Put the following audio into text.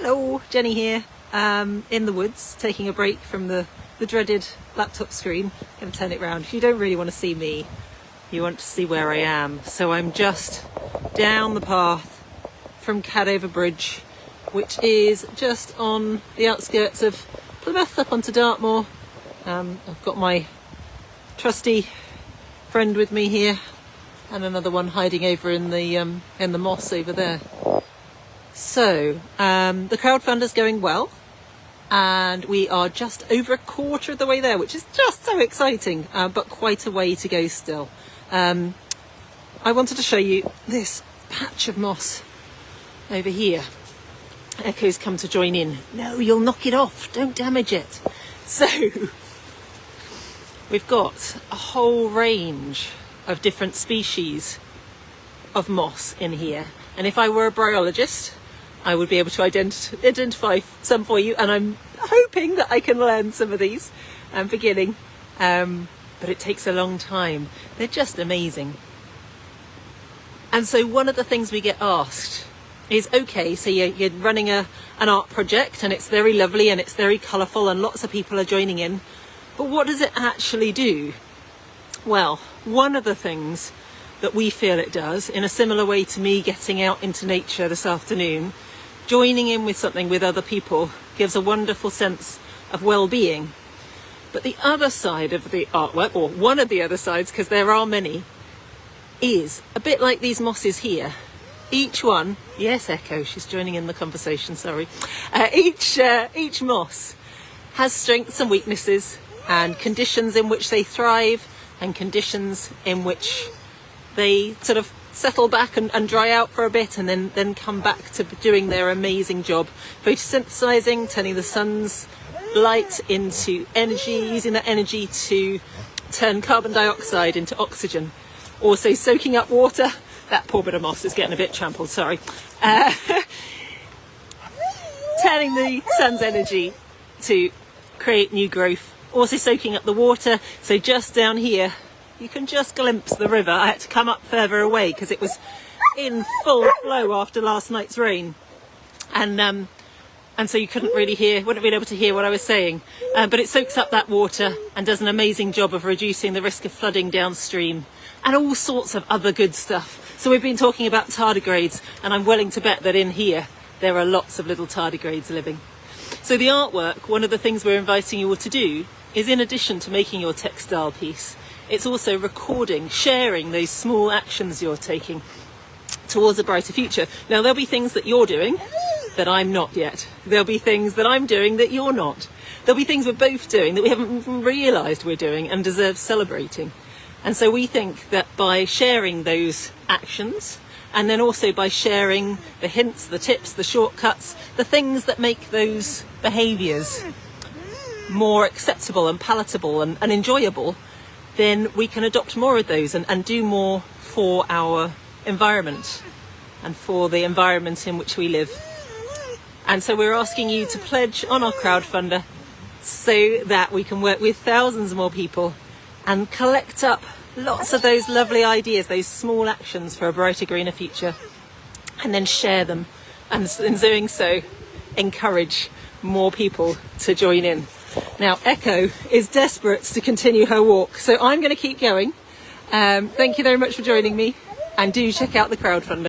Hello, Jenny here, in the woods, taking a break from the dreaded laptop screen. I'm going to turn it round. You don't really want to see me, you want to see where I am. So I'm just down the path from Cadover Bridge, which is just on the outskirts of Plymouth, up onto Dartmoor. I've got my trusty friend with me here, and another one hiding over in the moss over there. So the crowdfunder's going well, and we are just over a quarter of the way there, which is just so exciting, but quite a way to go still. I wanted to show you this patch of moss over here. Echo's come to join in. No, you'll knock it off, don't damage it. So we've got a whole range of different species of moss in here, and if I were a bryologist, I would be able to identify some for you, and I'm hoping that I can learn some of these. I'm beginning, but it takes a long time. They're just amazing. And so one of the things we get asked is, okay, so you're running an art project, and it's very lovely and it's very colourful and lots of people are joining in, but what does it actually do? Well, one of the things that we feel it does, in a similar way to me getting out into nature this afternoon, joining in with something with other people gives a wonderful sense of well-being. But the other side of the artwork, or one of the other sides, because there are many, is a bit like these mosses here. Each one, yes, Echo, she's joining in the conversation, sorry. Each moss has strengths and weaknesses, and conditions in which they thrive, and conditions in which they sort of settle back and dry out for a bit, and then come back to doing their amazing job, photosynthesizing, turning the sun's light into energy, using that energy to turn carbon dioxide into oxygen, also soaking up water. That poor bit of moss is getting a bit trampled, sorry. Turning the sun's energy to create new growth, also soaking up the water. So just down here you can just glimpse the river. I had to come up further away because it was in full flow after last night's rain, and so you wouldn't be able to hear what I was saying, but it soaks up that water and does an amazing job of reducing the risk of flooding downstream and all sorts of other good stuff. So we've been talking about tardigrades, and I'm willing to bet that in here there are lots of little tardigrades living. So the artwork, one of the things we're inviting you all to do is, in addition to making your textile piece, it's also recording, sharing those small actions you're taking towards a brighter future. Now, there'll be things that you're doing that I'm not yet. There'll be things that I'm doing that you're not. There'll be things we're both doing that we haven't even realised we're doing and deserve celebrating. And so we think that by sharing those actions, and then also by sharing the hints, the tips, the shortcuts, the things that make those behaviours more acceptable and palatable and enjoyable, then we can adopt more of those and do more for our environment and for the environment in which we live. And so we're asking you to pledge on our crowdfunder so that we can work with thousands more people and collect up lots of those lovely ideas, those small actions for a brighter, greener future, and then share them, and in doing so encourage more people to join in. Now, Echo is desperate to continue her walk, so I'm going to keep going. Thank you very much for joining me, and do check out the crowdfunder.